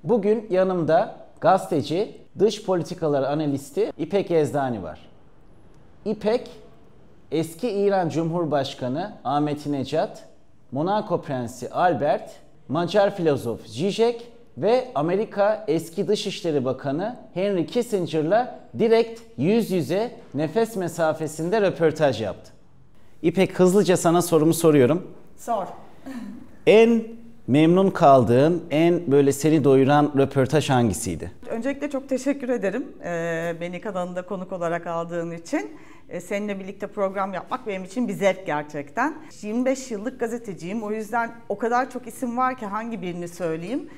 Bugün yanımda gazeteci, dış politikalar analisti İpek Yezdani var. İpek, eski İran Cumhurbaşkanı Ahmadinejad, Monaco Prensi Albert, Macar filozof Zizek ve Amerika eski Dışişleri Bakanı Henry Kissinger'la direkt yüz yüze nefes mesafesinde röportaj yaptı. İpek, hızlıca sana sorumu soruyorum. Sor. En memnun kaldığın, en böyle seni doyuran röportaj hangisiydi? Öncelikle çok teşekkür ederim beni kanalında konuk olarak aldığın için. Seninle birlikte program yapmak benim için bir zevk gerçekten. 25 yıllık gazeteciyim, o yüzden o kadar çok isim var ki hangi birini söyleyeyim.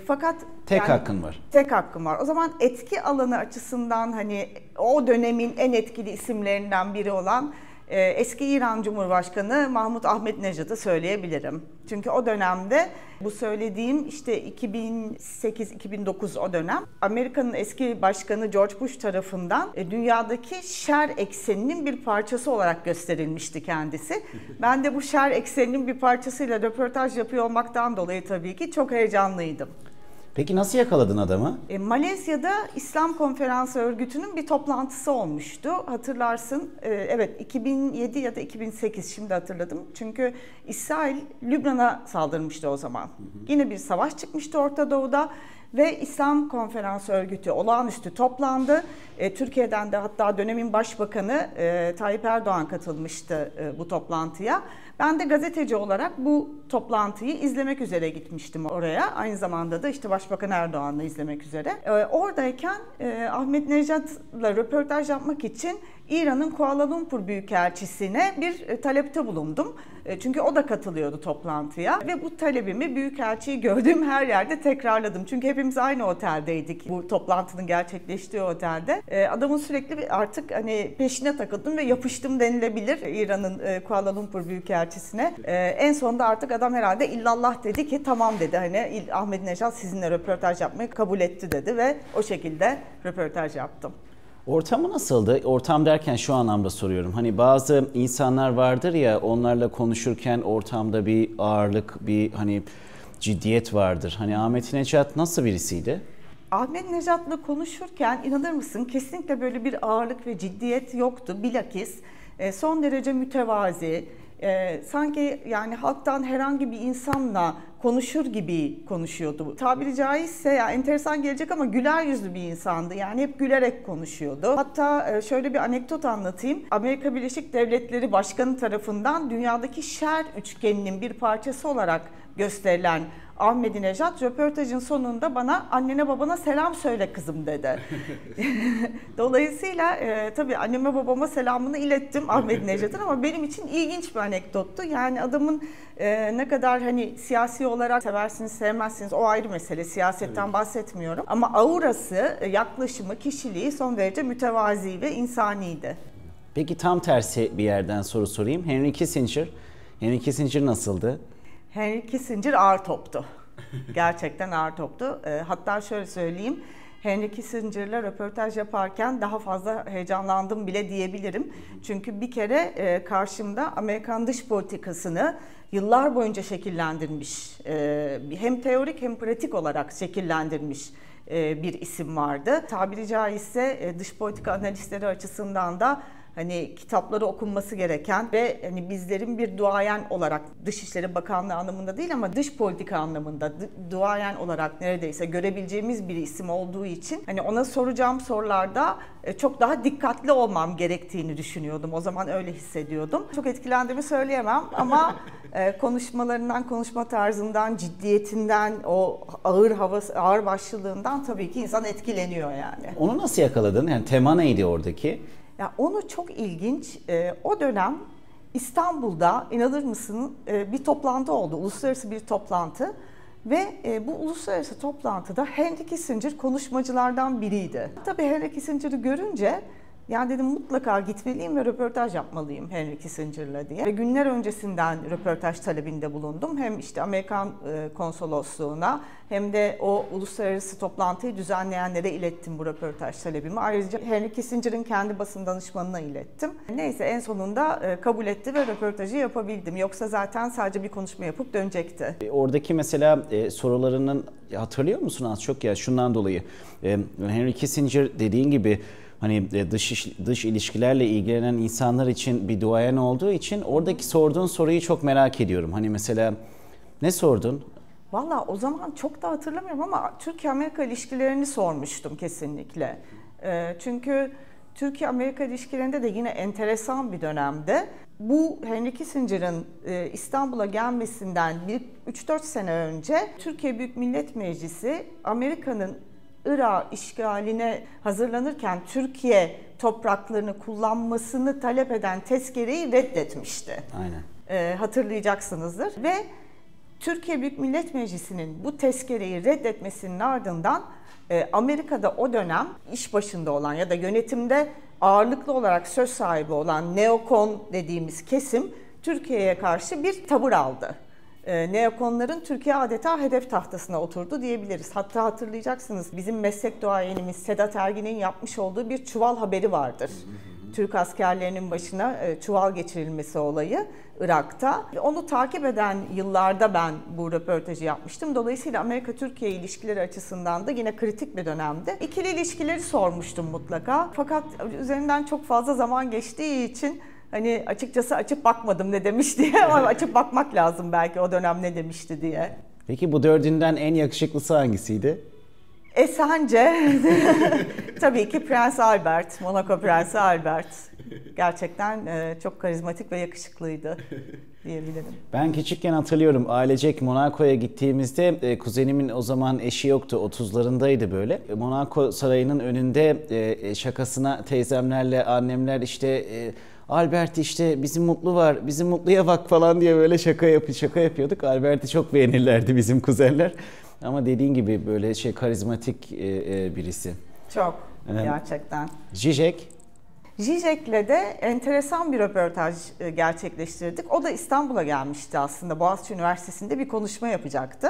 Fakat tek hakkın var. Tek hakkım var. O zaman etki alanı açısından hani o dönemin en etkili isimlerinden biri olan eski İran Cumhurbaşkanı Mahmut Ahmadinejad'ı söyleyebilirim. Çünkü o dönemde bu söylediğim işte 2008-2009 o dönem Amerika'nın eski başkanı George Bush tarafından dünyadaki şer ekseninin bir parçası olarak gösterilmişti kendisi. Ben de bu şer ekseninin bir parçasıyla röportaj yapıyor olmaktan dolayı tabii ki çok heyecanlıydım. Peki nasıl yakaladın adamı? Malezya'da İslam Konferansı Örgütü'nün bir toplantısı olmuştu. Hatırlarsın, evet 2007 ya da 2008, şimdi hatırladım. Çünkü İsrail Lübnan'a saldırmıştı o zaman. Yine bir savaş çıkmıştı Orta Doğu'da ve İslam Konferansı Örgütü olağanüstü toplandı. Türkiye'den de hatta dönemin başbakanı Tayyip Erdoğan katılmıştı bu toplantıya. Ben de gazeteci olarak bu toplantıyı izlemek üzere gitmiştim oraya. Aynı zamanda da işte Başbakan Erdoğan'la izlemek üzere. Oradayken Ahmadinejad'la röportaj yapmak için İran'ın Kuala Lumpur Büyükelçisi'ne bir talepte bulundum. Çünkü o da katılıyordu toplantıya ve bu talebimi Büyükelçiyi gördüğüm her yerde tekrarladım. Çünkü hepimiz aynı oteldeydik, bu toplantının gerçekleştiği otelde. Adamın sürekli artık hani peşine takıldım ve yapıştım denilebilir İran'ın Kuala Lumpur Büyükelçisi'ne. En sonunda artık adam herhalde illallah dedi ki tamam dedi, hani Ahmadinejad sizinle röportaj yapmayı kabul etti dedi ve o şekilde röportaj yaptım. Ortamı nasıldı? Ortam derken şu anlamda soruyorum. Hani bazı insanlar vardır ya, onlarla konuşurken ortamda bir ağırlık, bir hani ciddiyet vardır. Hani Ahmadinejad nasıl birisiydi? Ahmadinejad'la konuşurken inanır mısın kesinlikle böyle bir ağırlık ve ciddiyet yoktu. Bilakis son derece mütevazi, sanki yani halktan herhangi bir insanla konuşur gibi konuşuyordu. Tabiri caizse ya enteresan gelecek ama güler yüzlü bir insandı. Yani hep gülerek konuşuyordu. Hatta şöyle bir anekdot anlatayım. Amerika Birleşik Devletleri Başkanı tarafından dünyadaki şer üçgeninin bir parçası olarak gösterilen Ahmadinejad röportajın sonunda bana annene babana selam söyle kızım dedi. Dolayısıyla tabii anneme babama selamını ilettim Ahmadinejad'ın ama benim için ilginç bir anekdottu. Yani adamın ne kadar hani siyasi olarak seversiniz sevmezsiniz o ayrı mesele, siyasetten bahsetmiyorum. Ama aurası, yaklaşımı, kişiliği son derece mütevazi ve insaniydi. Peki tam tersi bir yerden soru sorayım. Henry Kissinger. Henry Kissinger nasıldı? Henry Kissinger ağır toptu. Gerçekten ağır toptu. Hatta şöyle söyleyeyim, Henry Kissinger'la röportaj yaparken daha fazla heyecanlandım bile diyebilirim. Çünkü bir kere karşımda Amerikan dış politikasını yıllar boyunca şekillendirmiş, hem teorik hem pratik olarak şekillendirmiş bir isim vardı. Tabiri caizse dış politika analistleri açısından da hani kitapları okunması gereken ve hani bizlerin bir duayen olarak, Dışişleri Bakanlığı anlamında değil ama dış politika anlamında duayen olarak neredeyse görebileceğimiz bir isim olduğu için hani ona soracağım sorularda çok daha dikkatli olmam gerektiğini düşünüyordum. O zaman öyle hissediyordum. Çok etkilendiğimi söyleyemem ama konuşmalarından, konuşma tarzından, ciddiyetinden, o ağır başlılığından tabii ki insan etkileniyor yani. Onu nasıl yakaladın? Yani tema neydi oradaki? Ya onu çok ilginç. O dönem İstanbul'da inanır mısın bir toplantı oldu, uluslararası bir toplantı ve bu uluslararası toplantıda Henry Kissinger konuşmacılardan biriydi. Tabii Henry Kissinger'ı görünce Ya dedim mutlaka gitmeliyim ve röportaj yapmalıyım Henry Kissinger'la diye. Ve günler öncesinden röportaj talebinde bulundum. Hem işte Amerikan konsolosluğuna hem de o uluslararası toplantıyı düzenleyenlere ilettim bu röportaj talebimi. Ayrıca Henry Kissinger'ın kendi basın danışmanına ilettim. Neyse en sonunda kabul etti ve röportajı yapabildim. Yoksa zaten sadece bir konuşma yapıp dönecekti. Oradaki mesela sorularının hatırlıyor musun az çok ya şundan dolayı. Henry Kissinger dediğin gibi hani dış ilişkilerle ilgilenen insanlar için bir duayen olduğu için oradaki sorduğun soruyu çok merak ediyorum. Hani mesela ne sordun? Valla o zaman çok da hatırlamıyorum ama Türkiye-Amerika ilişkilerini sormuştum kesinlikle. Çünkü Türkiye-Amerika ilişkilerinde de yine enteresan bir dönemde bu Henry Kissinger'ın İstanbul'a gelmesinden 3-4 sene önce Türkiye Büyük Millet Meclisi Amerika'nın Irak işgaline hazırlanırken Türkiye topraklarını kullanmasını talep eden tezkereyi reddetmişti. Aynen. Hatırlayacaksınızdır. Ve Türkiye Büyük Millet Meclisi'nin bu tezkereyi reddetmesinin ardından Amerika'da o dönem iş başında olan ya da yönetimde ağırlıklı olarak söz sahibi olan neokon dediğimiz kesim Türkiye'ye karşı bir tavır aldı. Neokonların Türkiye adeta hedef tahtasına oturdu diyebiliriz. Hatta hatırlayacaksınız bizim meslek duayenimiz Sedat Ergin'in yapmış olduğu bir çuval haberi vardır. Türk askerlerinin başına çuval geçirilmesi olayı Irak'ta. Onu takip eden yıllarda ben bu röportajı yapmıştım. Dolayısıyla Amerika-Türkiye ilişkileri açısından da yine kritik bir dönemde. İkili ilişkileri sormuştum mutlaka. Fakat üzerinden çok fazla zaman geçtiği için hani açıkçası açıp bakmadım ne demiş diye ama açıp bakmak lazım belki o dönem ne demişti diye. Peki bu dördünden en yakışıklısı hangisiydi? Sence tabii ki Prens Albert, Monaco Prensi Albert. Gerçekten çok karizmatik ve yakışıklıydı diyebilirim. Ben küçükken hatırlıyorum ailecek Monaco'ya gittiğimizde kuzenimin o zaman eşi yoktu 30'larındaydı böyle. Monaco sarayının önünde şakasına teyzemlerle annemler işte Albert işte bizim Mutlu var, bizim Mutlu'ya bak falan diye böyle şaka yapıyorduk. Albert'i çok beğenirlerdi bizim kuzenler. Ama dediğin gibi böyle karizmatik birisi. Çok gerçekten. Zizek? Zizek'le de enteresan bir röportaj gerçekleştirdik. O da İstanbul'a gelmişti aslında. Boğaziçi Üniversitesi'nde bir konuşma yapacaktı.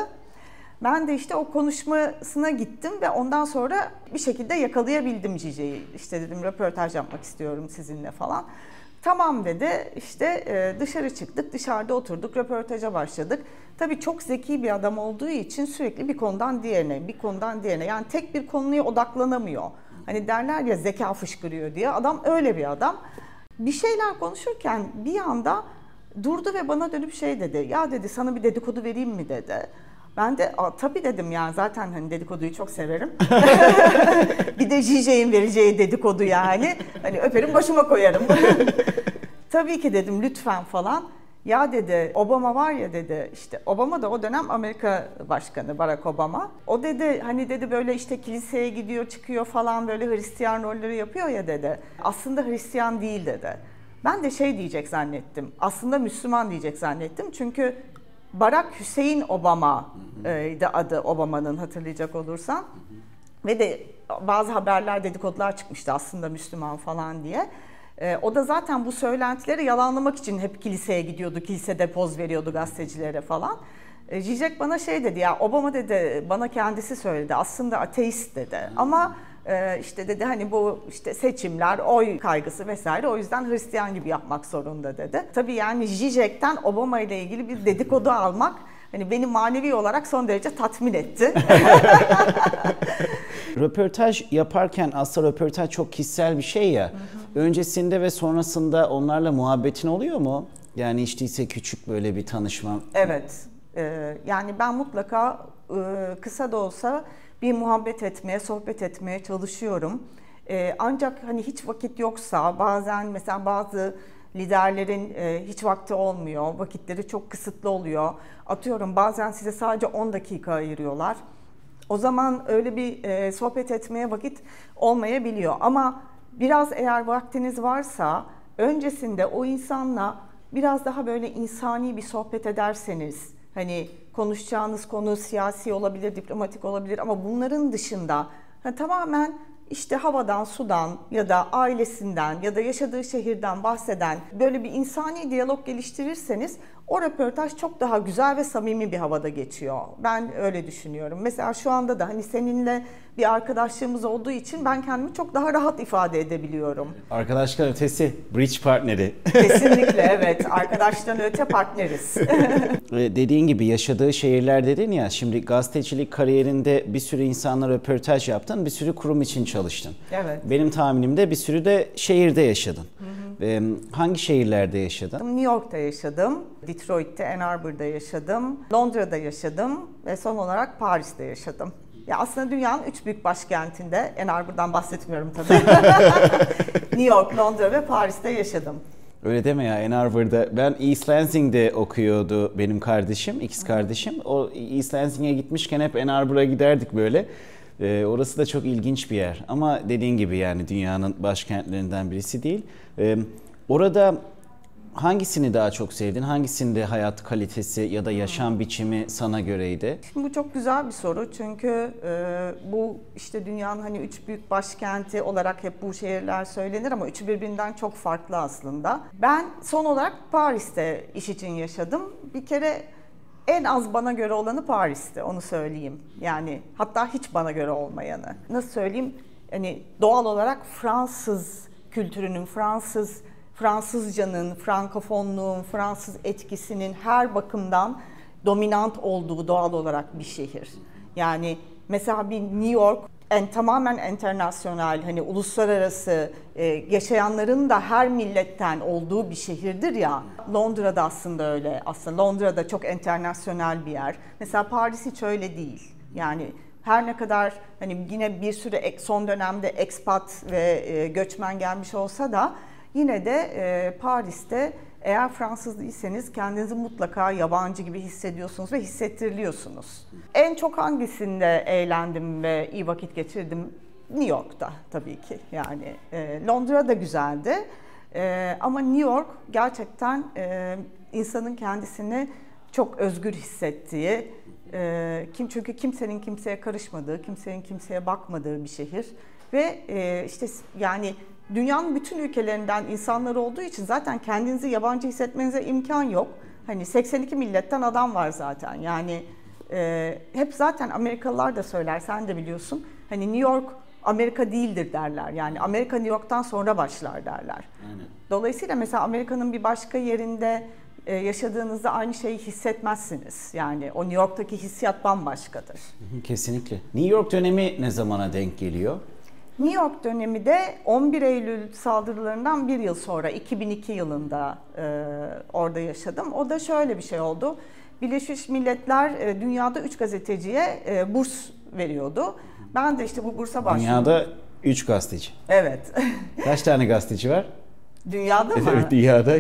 Ben de işte o konuşmasına gittim ve ondan sonra bir şekilde yakalayabildim Zizek'i. İşte dedim röportaj yapmak istiyorum sizinle falan. Tamam dedi. İşte dışarı çıktık, dışarıda oturduk, röportaja başladık. Tabii çok zeki bir adam olduğu için sürekli bir konudan diğerine, yani tek bir konuya odaklanamıyor. Hani derler ya zeka fışkırıyor diye. Adam öyle bir adam. Bir şeyler konuşurken bir anda durdu ve bana dönüp şey dedi. Ya dedi sana bir dedikodu vereyim mi dedi. Ben de tabii dedim yani zaten hani dedikoduyu çok severim. Bir de Zizek'in vereceği dedikodu yani. Hani öperim başıma koyarım. Tabii ki dedim lütfen falan. Ya dedi Obama var ya dedi işte Obama da o dönem Amerika Başkanı Barack Obama. O dedi hani dedi böyle işte kiliseye gidiyor çıkıyor falan böyle Hristiyan rolleri yapıyor ya dedi. Aslında Hristiyan değil dedi. Ben de şey diyecek zannettim. Aslında Müslüman diyecek zannettim. Çünkü Barack Hüseyin Obama'ydı adı Obama'nın hatırlayacak olursan. Ve de bazı haberler dedikodular çıkmıştı aslında Müslüman falan diye. O da zaten bu söylentileri yalanlamak için hep kiliseye gidiyordu. Kilisede poz veriyordu gazetecilere falan. Zizek bana şey dedi ya Obama dedi bana kendisi söyledi aslında ateist dedi. Ama işte dedi hani bu işte seçimler, oy kaygısı vesaire o yüzden Hristiyan gibi yapmak zorunda dedi. Tabii yani Zizek'ten Obama ile ilgili bir dedikodu almak hani beni manevi olarak son derece tatmin etti. Röportaj yaparken aslında röportaj çok kişisel bir şey ya. Öncesinde ve sonrasında onlarla muhabbetin oluyor mu? Yani hiç değilse küçük böyle bir tanışma. Evet. Yani ben mutlaka kısa da olsa bir muhabbet etmeye, sohbet etmeye çalışıyorum. Ancak hani hiç vakit yoksa bazen mesela bazı liderlerin hiç vakti olmuyor, vakitleri çok kısıtlı oluyor. Atıyorum bazen size sadece 10 dakika ayırıyorlar. O zaman öyle bir sohbet etmeye vakit olmayabiliyor. Ama biraz eğer vaktiniz varsa öncesinde o insanla biraz daha böyle insani bir sohbet ederseniz, hani konuşacağınız konu siyasi olabilir, diplomatik olabilir ama bunların dışında tamamen işte havadan, sudan ya da ailesinden ya da yaşadığı şehirden bahseden böyle bir insani diyalog geliştirirseniz o röportaj çok daha güzel ve samimi bir havada geçiyor. Ben öyle düşünüyorum. Mesela şu anda da hani seninle bir arkadaşlığımız olduğu için ben kendimi çok daha rahat ifade edebiliyorum. Arkadaşlar ötesi bridge partneri. Kesinlikle evet. Arkadaştan öte partneriz. Dediğin gibi yaşadığı şehirler dedin ya, şimdi gazetecilik kariyerinde bir sürü insanla röportaj yaptın, bir sürü kurum için çalıştın. Evet. Benim tahminimde bir sürü de şehirde yaşadın. Hangi şehirlerde yaşadın? New York'ta yaşadım, Detroit'te, Ann Arbor'da yaşadım, Londra'da yaşadım ve son olarak Paris'te yaşadım. Ya aslında dünyanın 3 büyük başkentinde, Ann Arbor'dan bahsetmiyorum tabii. New York, Londra ve Paris'te yaşadım. Öyle deme ya, Ann Arbor'da. Ben East Lansing'de okuyordu benim kardeşim, ikiz kardeşim. O East Lansing'e gitmişken hep Ann Arbor'a giderdik böyle. Orası da çok ilginç bir yer. Ama dediğin gibi yani dünyanın başkentlerinden birisi değil. Orada hangisini daha çok sevdin? Hangisinde hayat kalitesi ya da yaşam biçimi sana göreydi? Şimdi bu çok güzel bir soru çünkü bu işte dünyanın hani 3 büyük başkenti olarak hep bu şehirler söylenir ama üçü birbirinden çok farklı aslında. Ben son olarak Paris'te iş için yaşadım. Bir kere en az bana göre olanı Paris'ti, onu söyleyeyim. Yani hatta hiç bana göre olmayanı. Nasıl söyleyeyim? Hani doğal olarak Fransız kültürünün, Fransızcanın, Frankofonluğun, Fransız etkisinin her bakımdan dominant olduğu doğal olarak bir şehir. Yani mesela bir New York tamamen internasyonel, hani uluslararası yaşayanların da her milletten olduğu bir şehirdir ya. Londra'da aslında öyle. Aslında Londra'da çok internasyonel bir yer. Mesela Paris hiç öyle değil. Yani her ne kadar hani yine bir sürü son dönemde expat ve göçmen gelmiş olsa da yine de Paris'te eğer Fransız değilseniz kendinizi mutlaka yabancı gibi hissediyorsunuz ve hissettiriliyorsunuz. En çok hangisinde eğlendim ve iyi vakit geçirdim? New York'ta tabii ki. Yani Londra da güzeldi. Ama New York gerçekten insanın kendisini çok özgür hissettiği, çünkü kimsenin kimseye karışmadığı, kimsenin kimseye bakmadığı bir şehir ve işte yani dünyanın bütün ülkelerinden insanlar olduğu için zaten kendinizi yabancı hissetmenize imkan yok. Hani 82 milletten adam var zaten. Yani hep zaten Amerikalılar da söyler, sen de biliyorsun. Hani New York Amerika değildir derler. Yani Amerika New York'tan sonra başlar derler. Aynen. Dolayısıyla mesela Amerika'nın bir başka yerinde yaşadığınızda aynı şeyi hissetmezsiniz. Yani o New York'taki hissiyat bambaşkadır. Kesinlikle. New York dönemi ne zamana denk geliyor? New York dönemi de 11 Eylül saldırılarından bir yıl sonra 2002 yılında orada yaşadım. O da şöyle bir şey oldu. Birleşmiş Milletler dünyada 3 gazeteciye burs veriyordu. Ben de işte bu bursa başvurdum. Dünyada 3 gazeteci. Evet. Kaç tane gazeteci var? Dünyada mı? Evet, dünyada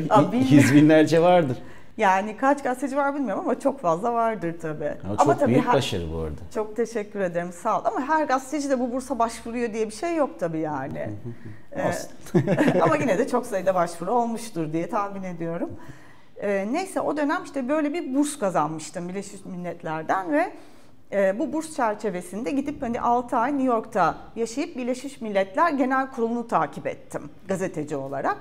yüz binlerce vardır. Yani kaç gazeteci var bilmiyorum ama çok fazla vardır tabii. Ama çok büyük başarı bu arada. Çok teşekkür ederim, sağ ol. Ama her gazeteci de bu bursa başvuruyor diye bir şey yok tabii yani. Ama yine de çok sayıda başvuru olmuştur diye tahmin ediyorum. Neyse o dönem işte böyle bir burs kazanmıştım Birleşmiş Milletler'den ve bu burs çerçevesinde gidip hani 6 ay New York'ta yaşayıp Birleşmiş Milletler Genel Kurulu'nu takip ettim gazeteci olarak.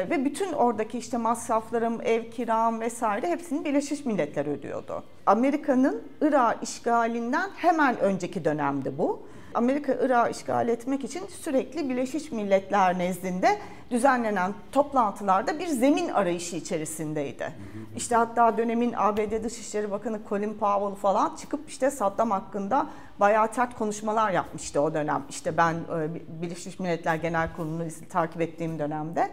Ve bütün oradaki işte masraflarım, ev kiram vesaire hepsini Birleşmiş Milletler ödüyordu. Amerika'nın Irak'ı işgalinden hemen önceki dönemdi bu. Amerika Irak'ı işgal etmek için sürekli Birleşmiş Milletler nezdinde düzenlenen toplantılarda bir zemin arayışı içerisindeydi. İşte hatta dönemin ABD Dışişleri Bakanı Colin Powell falan çıkıp işte Saddam hakkında bayağı sert konuşmalar yapmıştı o dönem. İşte ben Birleşmiş Milletler Genel Kurulu'nu takip ettiğim dönemde.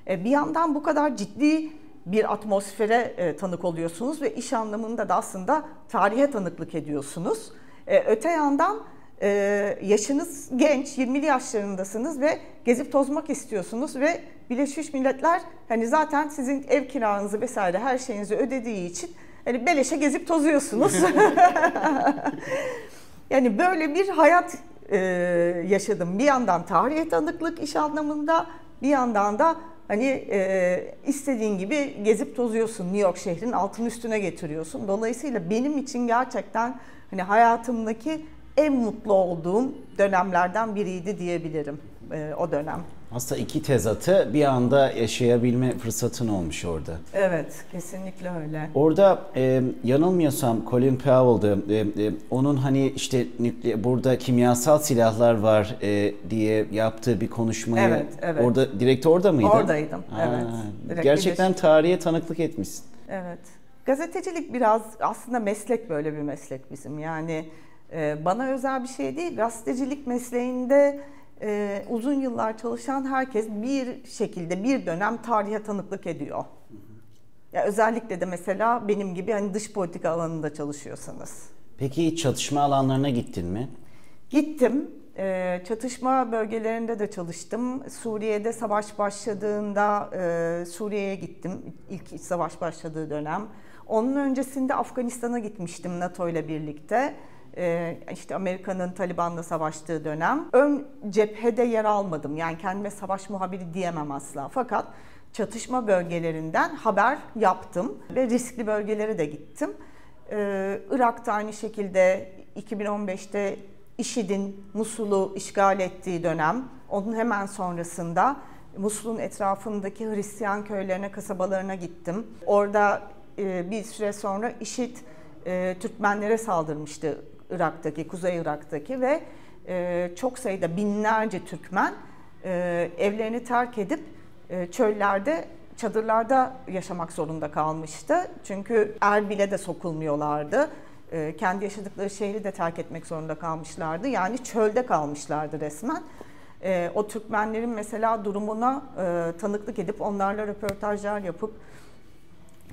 Bir yandan bu kadar ciddi bir atmosfere tanık oluyorsunuz ve iş anlamında da aslında tarihe tanıklık ediyorsunuz. Öte yandan yaşınız genç, 20'li yaşlarındasınız ve gezip tozmak istiyorsunuz ve Birleşmiş Milletler hani zaten sizin ev kiranızı vesaire her şeyinizi ödediği için hani beleşe gezip tozuyorsunuz. Yani böyle bir hayat yaşadım. Bir yandan tarihe tanıklık iş anlamında, bir yandan da hani istediğin gibi gezip tozuyorsun. New York şehrin altını üstüne getiriyorsun. Dolayısıyla benim için gerçekten hani hayatımdaki en mutlu olduğum dönemlerden biriydi diyebilirim o dönem. Aslında iki tezatı bir anda yaşayabilme fırsatın olmuş orada. Evet, kesinlikle öyle. Orada yanılmıyorsam Colin Powell'dı. Onun hani işte burada kimyasal silahlar var diye yaptığı bir konuşmayı. Evet. Orada direkt orada mıydın? Oradaydım. Evet. Gerçekten tarihe tanıklık etmişsin. Evet. Gazetecilik biraz aslında meslek, böyle bir meslek bizim. Yani bana özel bir şey değil. Gazetecilik mesleğinde uzun yıllar çalışan herkes bir şekilde bir dönem tarihe tanıklık ediyor. Ya özellikle de mesela benim gibi hani dış politika alanında çalışıyorsanız. Peki hiç çatışma alanlarına gittin mi? Gittim. Çatışma bölgelerinde de çalıştım. Suriye'de savaş başladığında Suriye'ye gittim. İlk iç savaş başladığı dönem. Onun öncesinde Afganistan'a gitmiştim NATO ile birlikte. İşte Amerika'nın Taliban'la savaştığı dönem. Ön cephede yer almadım. Yani kendime savaş muhabiri diyemem asla. Fakat çatışma bölgelerinden haber yaptım ve riskli bölgelere de gittim. Irak'ta aynı şekilde 2015'te IŞİD'in Musul'u işgal ettiği dönem. Onun hemen sonrasında Musul'un etrafındaki Hristiyan köylerine, kasabalarına gittim. Orada bir süre sonra IŞİD Türkmenlere saldırmıştı Irak'taki, Kuzey Irak'taki ve çok sayıda binlerce Türkmen evlerini terk edip çöllerde, çadırlarda yaşamak zorunda kalmıştı. Çünkü Erbil'e de sokulmuyorlardı. Kendi yaşadıkları şehri de terk etmek zorunda kalmışlardı. Yani çölde kalmışlardı resmen. O Türkmenlerin mesela durumuna tanıklık edip onlarla röportajlar yapıp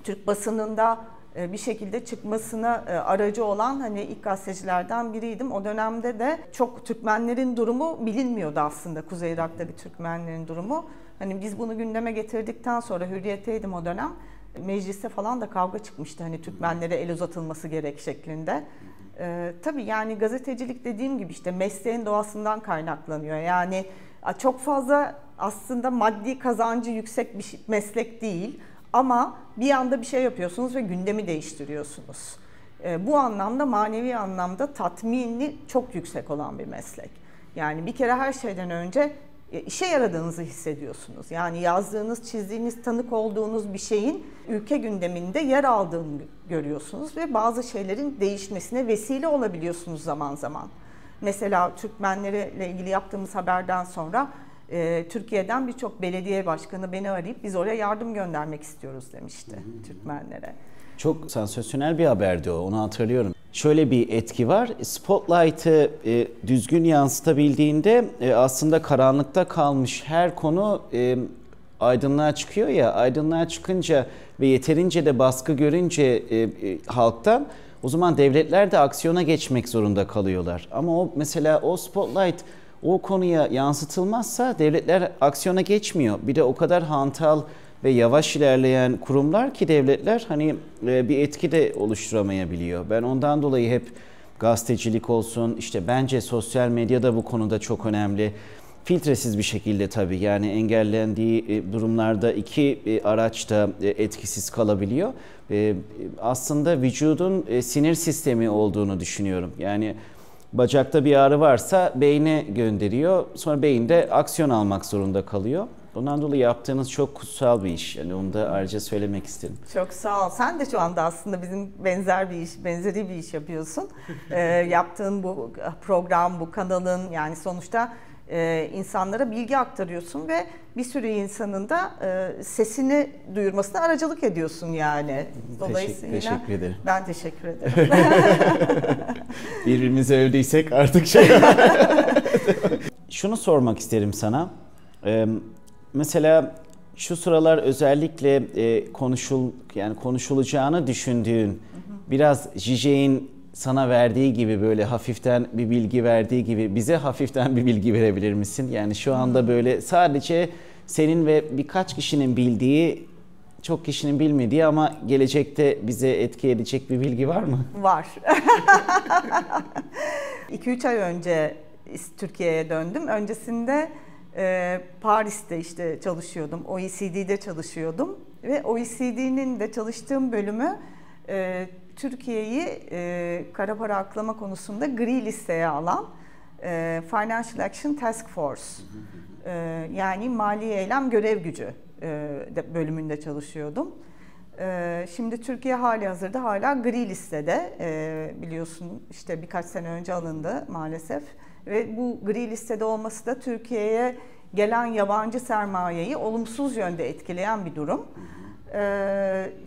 Türk basınında bir şekilde çıkmasına aracı olan hani ilk gazetecilerden biriydim. O dönemde de çok Türkmenlerin durumu bilinmiyordu aslında. Kuzey Irak'taki Türkmenlerin durumu. Hani biz bunu gündeme getirdikten sonra Hürriyet'teydim o dönem. Mecliste falan da kavga çıkmıştı hani Türkmenlere el uzatılması gerek şeklinde. Tabii yani gazetecilik dediğim gibi işte mesleğin doğasından kaynaklanıyor. Yani çok fazla aslında maddi kazancı yüksek bir meslek değil. Ama bir anda bir şey yapıyorsunuz ve gündemi değiştiriyorsunuz. Bu anlamda manevi anlamda tatmini çok yüksek olan bir meslek. Yani bir kere her şeyden önce işe yaradığınızı hissediyorsunuz. Yani yazdığınız, çizdiğiniz, tanık olduğunuz bir şeyin ülke gündeminde yer aldığını görüyorsunuz ve bazı şeylerin değişmesine vesile olabiliyorsunuz zaman zaman. Mesela Türkmenlerle ilgili yaptığımız haberden sonra Türkiye'den birçok belediye başkanı beni arayıp biz oraya yardım göndermek istiyoruz demişti Türkmenlere. Çok sansasyonel bir haberdi o, onu hatırlıyorum. Şöyle bir etki var, Spotlight'ı düzgün yansıtabildiğinde aslında karanlıkta kalmış her konu aydınlığa çıkıyor ya, aydınlığa çıkınca ve yeterince de baskı görünce halktan, o zaman devletler de aksiyona geçmek zorunda kalıyorlar. Ama o mesela o Spotlight o konuya yansıtılmazsa devletler aksiyona geçmiyor. Bir de o kadar hantal ve yavaş ilerleyen kurumlar ki devletler hani bir etki de oluşturamayabiliyor. Ben ondan dolayı hep gazetecilik olsun, işte bence sosyal medya da bu konuda çok önemli. Filtresiz bir şekilde tabii, yani engellendiği durumlarda iki araç da etkisiz kalabiliyor. Aslında vücudun sinir sistemi olduğunu düşünüyorum. Yani bacakta bir ağrı varsa beyne gönderiyor. Sonra beyinde aksiyon almak zorunda kalıyor. Ondan dolayı yaptığınız çok kutsal bir iş. Yani onu da ayrıca söylemek isterim. Çok sağ ol. Sen de şu anda aslında bizim benzeri bir iş yapıyorsun. Yaptığın bu program, bu kanalın yani sonuçta insanlara bilgi aktarıyorsun ve bir sürü insanın da sesini duyurmasına aracılık ediyorsun yani. Dolayısıyla teşekkür ederim. Ben teşekkür ederim. Birbirimizi övdüysek artık Şunu sormak isterim sana. Mesela şu sıralar özellikle konuşulacağını düşündüğün, biraz Zizek'in sana verdiği gibi, böyle hafiften bir bilgi verdiği gibi bize hafiften bir bilgi verebilir misin? Yani şu anda böyle sadece senin ve birkaç kişinin bildiği, çok kişinin bilmediği ama gelecekte bize etki edecek bir bilgi var mı? Var. 2-3 ay önce Türkiye'ye döndüm. Öncesinde Paris'te işte çalışıyordum. OECD'de çalışıyordum ve OECD'nin de çalıştığım bölümü Türkiye'yi kara para aklama konusunda gri listeye alan Financial Action Task Force, yani Mali Eylem Görev Gücü bölümünde çalışıyordum. Şimdi Türkiye halihazırda hala gri listede, biliyorsun işte birkaç sene önce alındı maalesef ve bu gri listede olması da Türkiye'ye gelen yabancı sermayeyi olumsuz yönde etkileyen bir durum.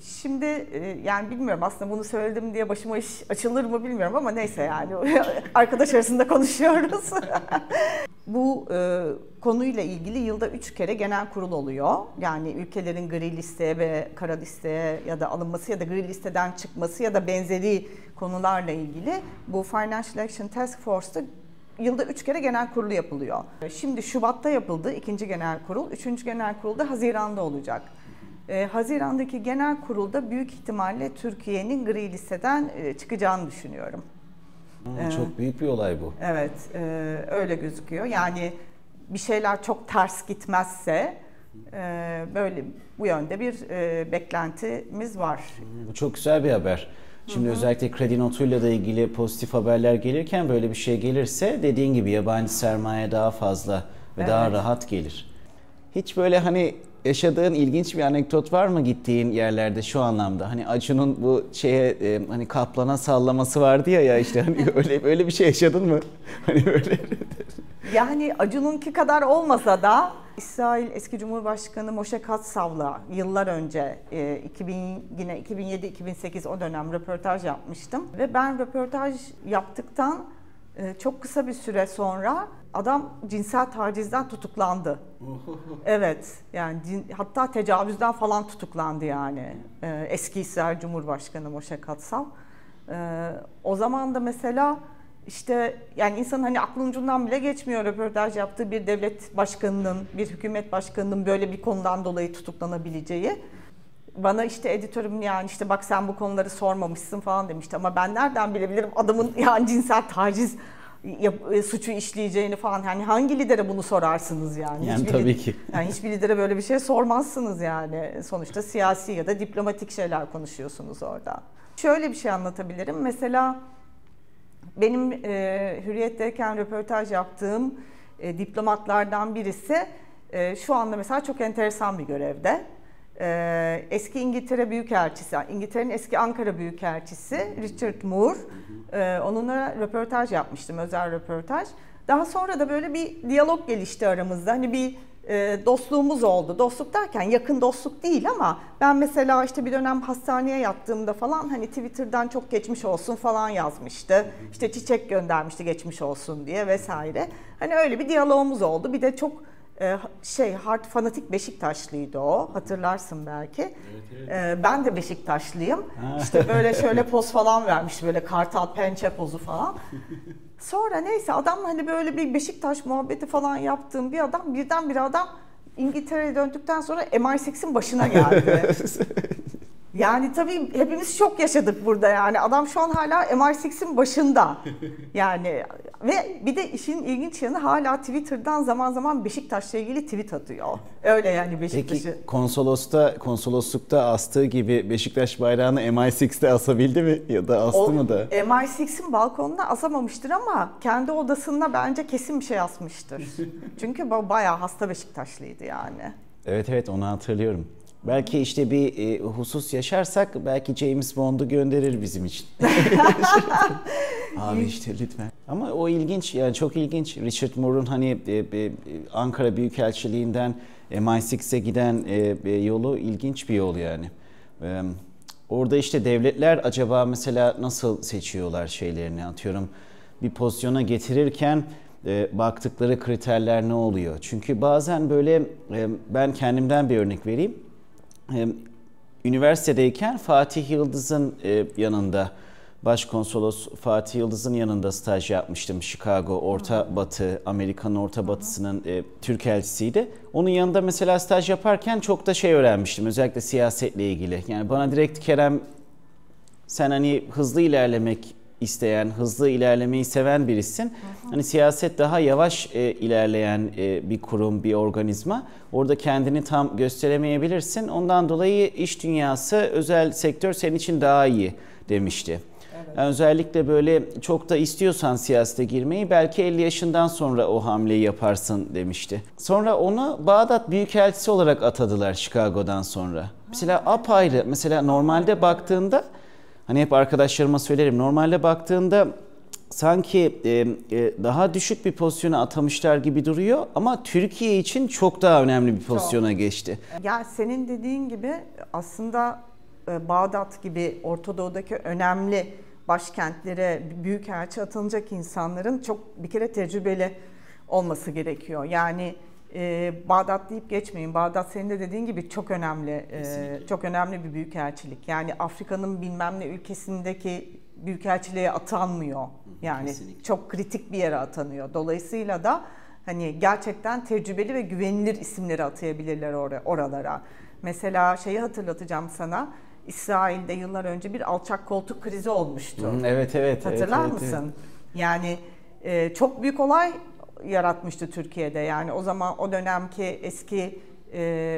Şimdi yani bilmiyorum, aslında bunu söyledim diye başıma iş açılır mı bilmiyorum ama neyse, yani arkadaş arasında konuşuyoruz. Bu konuyla ilgili yılda 3 kere genel kurul oluyor. Yani ülkelerin gri listeye ve kara listeye ya da alınması ya da gri listeden çıkması ya da benzeri konularla ilgili bu Financial Action Task Force'ta yılda 3 kere genel kurulu yapılıyor. Şimdi Şubat'ta yapıldı 2. genel kurul, 3. genel kurul da Haziran'da olacak. Haziran'daki genel kurulda büyük ihtimalle Türkiye'nin gri listeden çıkacağını düşünüyorum. Çok büyük bir olay bu. Evet, öyle gözüküyor. Yani bir şeyler çok ters gitmezse böyle bu yönde bir beklentimiz var. Bu çok güzel bir haber. Şimdi özellikle kredi notuyla da ilgili pozitif haberler gelirken böyle bir şey gelirse dediğin gibi yabancı sermaye daha fazla ve daha rahat gelir. Hiç böyle hani yaşadığın ilginç bir anekdot var mı gittiğin yerlerde şu anlamda? Hani Acun'un bu şeye hani kaplana sallaması vardı ya işte hani öyle bir şey yaşadın mı? Hani böyle. Yani Acun'unki kadar olmasa da İsrail eski Cumhurbaşkanı Moshe Katsav yıllar önce 2007-2008 o dönem röportaj yapmıştım ve ben röportaj yaptıktan çok kısa bir süre sonra adam cinsel tacizden tutuklandı. Evet, yani hatta tecavüzden falan tutuklandı yani eski İsrail Cumhurbaşkanı Moshe Katsav. O zaman da mesela işte yani insanın hani aklın ucundan bile geçmiyor röportaj yaptığı bir devlet başkanının, bir hükümet başkanının böyle bir konudan dolayı tutuklanabileceği. Bana işte editörüm yani işte bak sen bu konuları sormamışsın falan demişti ama ben nereden bilebilirim adamın yani cinsel taciz suçu işleyeceğini falan. Yani hangi lidere bunu sorarsınız yani? Yani tabii ki. Yani hiçbir lidere böyle bir şey sormazsınız yani. Sonuçta siyasi ya da diplomatik şeyler konuşuyorsunuz orada. Şöyle bir şey anlatabilirim. Mesela benim Hürriyet'teyken röportaj yaptığım diplomatlardan birisi şu anda mesela çok enteresan bir görevde. Eski İngiltere Büyükelçisi, İngiltere'nin eski Ankara Büyükelçisi Richard Moore. Onunla röportaj yapmıştım, özel röportaj. Daha sonra da böyle bir diyalog gelişti aramızda. Hani bir dostluğumuz oldu. Dostluk derken yakın dostluk değil ama ben mesela işte bir dönem hastaneye yattığımda falan hani Twitter'dan çok geçmiş olsun falan yazmıştı. İşte çiçek göndermişti geçmiş olsun diye vesaire. Hani öyle bir diyalogumuz oldu. Bir de çok hard fanatik Beşiktaşlıydı o. Hatırlarsın belki. Evet. Ben de Beşiktaşlıyım. İşte böyle şöyle poz falan vermiş. Böyle kartal pençe pozu falan. Sonra neyse adam hani böyle bir Beşiktaş muhabbeti falan yaptığım bir adam birdenbire adam İngiltere'ye döndükten sonra MI6'in başına geldi. Yani tabii hepimiz şok yaşadık burada yani. Adam şu an hala MI6'in başında. Yani ve bir de işin ilginç yanı hala Twitter'dan zaman zaman Beşiktaş'la ilgili tweet atıyor. Öyle yani Beşiktaş'ı. Peki konsoloslukta astığı gibi Beşiktaş bayrağını MI6'de asabildi mi ya da astı mı da? MI6'in balkonuna asamamıştır ama kendi odasında bence kesin bir şey asmıştır. Çünkü bayağı hasta Beşiktaşlıydı yani. Evet onu hatırlıyorum. Belki işte bir husus yaşarsak belki James Bond'u gönderir bizim için. Abi işte lütfen. Ama o ilginç yani çok ilginç. Richard Moore'un hani Ankara Büyükelçiliğinden MI6'e giden yolu ilginç bir yol yani. Orada işte devletler acaba mesela nasıl seçiyorlar şeylerini atıyorum. Bir pozisyona getirirken baktıkları kriterler ne oluyor? Çünkü bazen böyle ben kendimden bir örnek vereyim. Üniversitedeyken Fatih Yıldız'ın yanında, Başkonsolos Fatih Yıldız'ın yanında staj yapmıştım. Chicago, Orta Batı, Amerika'nın Orta Batısı'nın Türk elçisiydi. Onun yanında mesela staj yaparken çok da şey öğrenmiştim, özellikle siyasetle ilgili. Yani bana direkt Kerem, sen hani hızlı ilerlemek isteyen, hızlı ilerlemeyi seven birisin. Hani siyaset daha yavaş ilerleyen bir kurum, bir organizma. Orada kendini tam gösteremeyebilirsin. Ondan dolayı iş dünyası, özel sektör senin için daha iyi. demişti. Yani özellikle böyle çok da istiyorsan siyasete girmeyi belki 50 yaşından sonra o hamleyi yaparsın demişti. Sonra onu Bağdat Büyükelçisi olarak atadılar Chicago'dan sonra. Mesela apayrı, mesela normalde baktığında, hani hep arkadaşlarıma söylerim, normalde baktığında sanki daha düşük bir pozisyona atamışlar gibi duruyor ama Türkiye için çok daha önemli bir pozisyona geçti. Ya senin dediğin gibi aslında Bağdat gibi Orta Doğu'daki önemli başkentlere büyükelçi atanacak insanların çok bir kere tecrübeli olması gerekiyor. Yani Bağdat deyip geçmeyin. Bağdat senin de dediğin gibi çok önemli, çok önemli bir büyükelçilik. Yani Afrika'nın bilmem ne ülkesindeki büyükelçiliğe atanmıyor. Yani kesinlikle. Çok kritik bir yere atanıyor. Dolayısıyla da hani gerçekten tecrübeli ve güvenilir isimleri atayabilirler oralara. Mesela şeyi hatırlatacağım sana. İsrail'de yıllar önce bir alçak koltuk krizi olmuştu. Evet. Hatırlar evet, mısın? Evet. Yani çok büyük olay yaratmıştı Türkiye'de. Yani o zaman o dönemki eski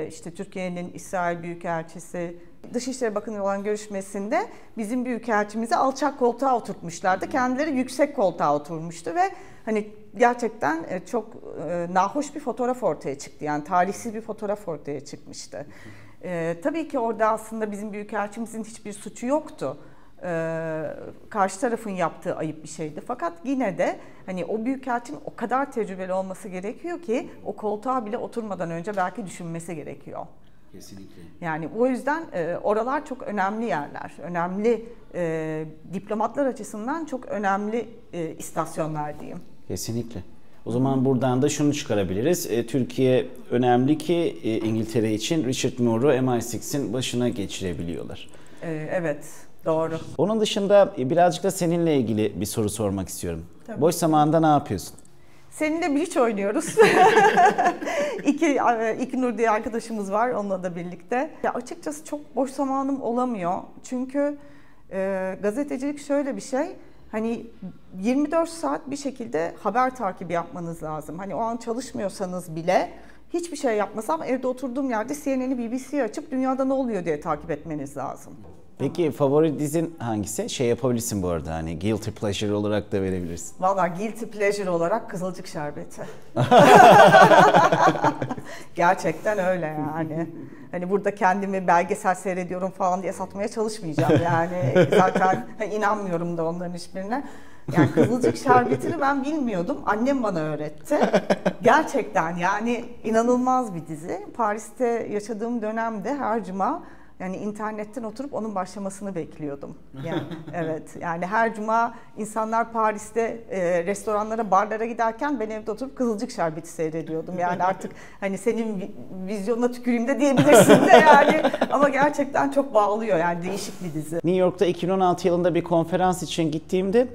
işte Türkiye'nin İsrail Büyükelçisi Dışişleri Bakanı olan görüşmesinde bizim büyükelçimizi alçak koltuğa oturtmuşlardı. Kendileri yüksek koltuğa oturmuştu ve hani gerçekten çok nahoş bir fotoğraf ortaya çıktı. Yani talihsiz bir fotoğraf ortaya çıkmıştı. Tabii ki orada aslında bizim büyükelçimizin hiçbir suçu yoktu. Karşı tarafın yaptığı ayıp bir şeydi. Fakat yine de hani o büyükelçinin o kadar tecrübeli olması gerekiyor ki o koltuğa bile oturmadan önce belki düşünmesi gerekiyor. Kesinlikle. Yani o yüzden oralar çok önemli yerler. Önemli diplomatlar açısından çok önemli istasyonlar diyeyim. Kesinlikle. O zaman buradan da şunu çıkarabiliriz. Türkiye önemli ki İngiltere için Richard Moore'u MI6'in başına geçirebiliyorlar. Evet, doğru. Onun dışında birazcık da seninle ilgili bir soru sormak istiyorum. Tabii. Boş zamanında ne yapıyorsun? Seninle bridge oynuyoruz. İki diye arkadaşımız var, onunla da birlikte. Ya açıkçası çok boş zamanım olamıyor. Çünkü gazetecilik şöyle bir şey. Hani 24 saat bir şekilde haber takibi yapmanız lazım. Hani o an çalışmıyorsanız bile hiçbir şey yapmasam evde oturduğum yerde CNN'i, BBC'yi açıp dünyada ne oluyor diye takip etmeniz lazım. Peki favori dizin hangisi? Şey yapabilirsin bu arada, hani guilty pleasure olarak da verebilirsin. Vallahi guilty pleasure olarak Kızılcık Şerbeti. Gerçekten öyle yani. Hani burada kendimi belgesel seyrediyorum falan diye satmaya çalışmayacağım yani. Zaten inanmıyorum da onların hiçbirine. Yani Kızılcık Şerbeti'ni ben bilmiyordum. Annem bana öğretti. Gerçekten yani inanılmaz bir dizi. Paris'te yaşadığım dönemde her cuma yani internetten oturup onun başlamasını bekliyordum. Yani evet. Yani her cuma insanlar Paris'te restoranlara, barlara giderken ben evde oturup Kızılcık Şerbeti seyrediyordum. Yani artık hani senin vizyonuna tüküreyim de diyebilirsin de yani. Ama gerçekten çok bağlıyor yani, değişik bir dizi. New York'ta 2016 yılında bir konferans için gittiğimde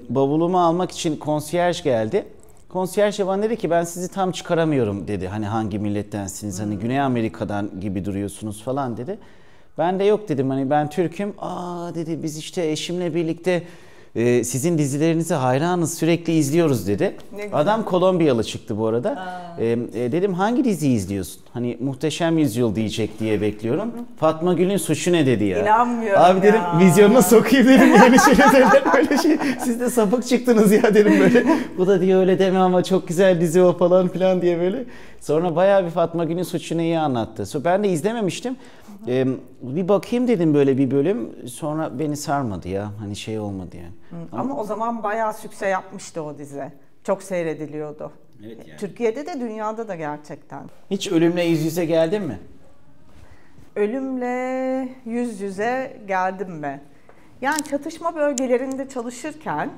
bavulumu almak için konsiyerj geldi. Konsiyerj bana dedi ki ben sizi tam çıkaramıyorum dedi. Hani hangi millettensiniz, hani Güney Amerika'dan gibi duruyorsunuz falan dedi. Ben de yok dedim, hani ben Türk'üm. Aa dedi, biz işte eşimle birlikte sizin dizilerinize hayranız, sürekli izliyoruz dedi. Adam Kolombiyalı çıktı bu arada. Dedim hangi diziyi izliyorsun? Hani Muhteşem Yüzyıl diyecek diye bekliyorum. Fatma Gül'ün Suçu Ne dedi ya. İnanmıyorum abi dedim ya. vizyonuna sokayım dedim, yani şeyler böyle şey. Siz de sapık çıktınız ya dedim böyle. Bu da diyor öyle deme ama çok güzel dizi o falan filan diye böyle. Sonra bayağı bir Fatma Gül'ün Suçu Ne'yi anlattı. Ben de izlememiştim. Bir bakayım dedim böyle bir bölüm, sonra beni sarmadı ya, hani şey olmadı yani. Ama o zaman bayağı sükse yapmıştı o dizi. Çok seyrediliyordu. Evet yani. Türkiye'de de dünyada da gerçekten. Hiç ölümle yüz yüze geldin mi? Ölümle yüz yüze geldim mi? Yani çatışma bölgelerinde çalışırken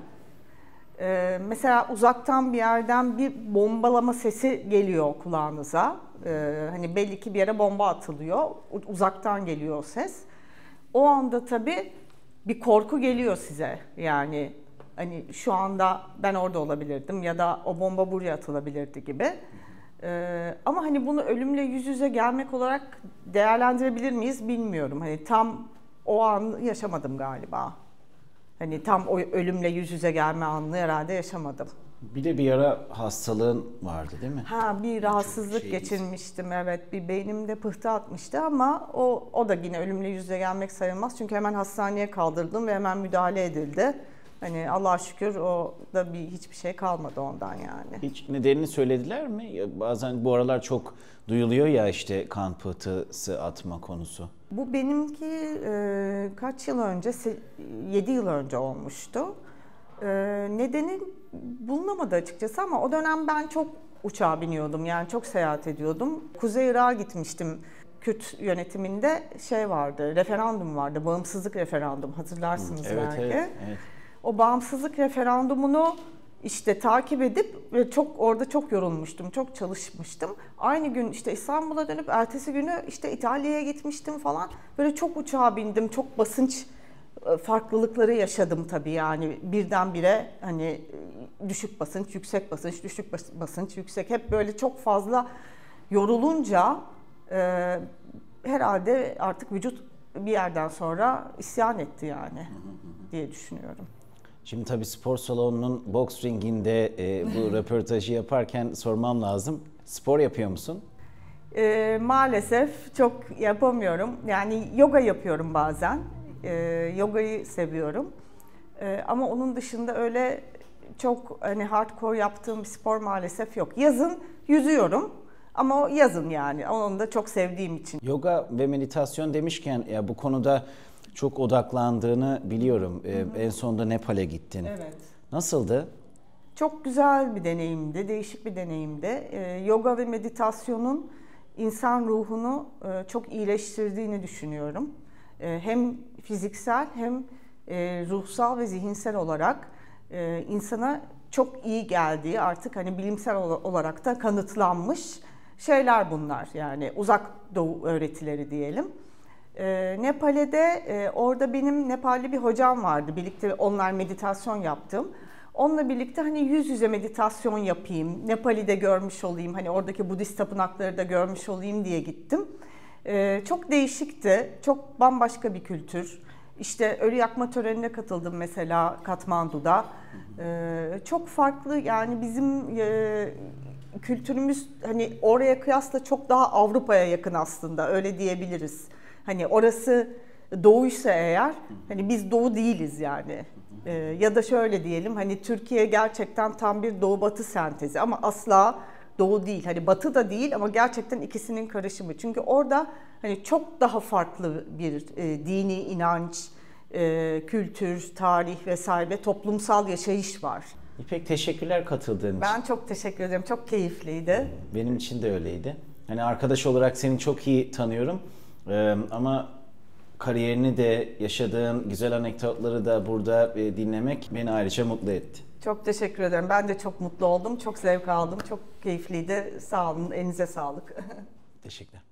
mesela uzaktan bir yerden bir bombalama sesi geliyor kulağınıza. Hani belli ki bir yere bomba atılıyor. Uzaktan geliyor o ses. O anda tabii bir korku geliyor size. Yani hani şu anda ben orada olabilirdim ya da o bomba buraya atılabilirdi gibi. Ama hani bunu ölümle yüz yüze gelmek olarak değerlendirebilir miyiz bilmiyorum. Hani tam o an yaşamadım galiba. Hani tam o ölümle yüz yüze gelme anını herhalde yaşamadım. Bir de bir ara hastalığın vardı değil mi? Bir rahatsızlık geçirmiştim, evet. Bir beynimde pıhtı atmıştı ama o da yine ölümle yüz yüze gelmek sayılmaz. Çünkü hemen hastaneye kaldırdım ve hemen müdahale edildi. Hani Allah'a şükür o da hiçbir şey kalmadı ondan yani. Hiç nedenini söylediler mi? Ya bazen bu aralar çok duyuluyor ya işte kan pıhtısı atma konusu. Bu benimki kaç yıl önce, 7 yıl önce olmuştu. Nedeni bulunamadı açıkçası ama o dönem ben çok uçağa biniyordum, yani çok seyahat ediyordum. Kuzey Irak'a gitmiştim. Kürt yönetiminde vardı, referandum vardı, bağımsızlık referandum, hatırlarsınız belki. Evet. O bağımsızlık referandumunu işte takip edip ve orada çok yorulmuştum, çok çalışmıştım. Aynı gün işte İstanbul'a dönüp ertesi günü işte İtalya'ya gitmiştim falan. Böyle çok uçağa bindim, çok basınç farklılıkları yaşadım tabii, yani birdenbire hani düşük basınç, yüksek basınç, düşük basınç, yüksek, hep böyle çok fazla yorulunca herhalde artık vücut bir yerden sonra isyan etti yani diye düşünüyorum. Şimdi tabii spor salonunun boks ringinde bu röportajı yaparken sormam lazım. Spor yapıyor musun? Maalesef çok yapamıyorum. Yani yoga yapıyorum bazen. Yogayı seviyorum. Ama onun dışında öyle çok hani hardcore yaptığım bir spor maalesef yok. Yazın yüzüyorum ama o yazın yani. Onu da çok sevdiğim için. Yoga ve meditasyon demişken ya bu konuda çok odaklandığını biliyorum. En sonunda Nepal'e gittin. Evet. Nasıldı? Çok güzel bir deneyimdi, değişik bir deneyimdi. Yoga ve meditasyonun insan ruhunu çok iyileştirdiğini düşünüyorum. Hem fiziksel hem ruhsal ve zihinsel olarak insana çok iyi geldiği, artık hani bilimsel olarak da kanıtlanmış şeyler bunlar. Yani uzak doğu öğretileri diyelim. Nepal'de orada benim Nepalli bir hocam vardı. Birlikte onlar meditasyon yaptım. Onunla birlikte hani yüz yüze meditasyon yapayım, Nepal'i de görmüş olayım, hani oradaki Budist tapınakları da görmüş olayım diye gittim. Çok değişikti, çok bambaşka bir kültür. İşte ölü yakma törenine katıldım mesela Katmandu'da. Çok farklı, yani bizim kültürümüz hani oraya kıyasla çok daha Avrupa'ya yakın aslında, öyle diyebiliriz. Hani orası doğuysa eğer, hani biz doğu değiliz yani. Ya da şöyle diyelim, hani Türkiye gerçekten tam bir doğu batı sentezi ama asla doğu değil. Hani batı da değil ama gerçekten ikisinin karışımı. Çünkü orada hani çok daha farklı bir dini inanç, kültür, tarih vesaire, toplumsal yaşayış var. İpek, teşekkürler katıldığın için. Ben çok teşekkür ederim. Çok keyifliydi. Benim için de öyleydi. Hani arkadaş olarak seni çok iyi tanıyorum. Ama kariyerini de, yaşadığın güzel anekdotları da burada dinlemek beni ayrıca mutlu etti. Çok teşekkür ederim. Ben de çok mutlu oldum. Çok zevk aldım. Çok keyifliydi. Sağ olun. Elinize sağlık. Teşekkürler.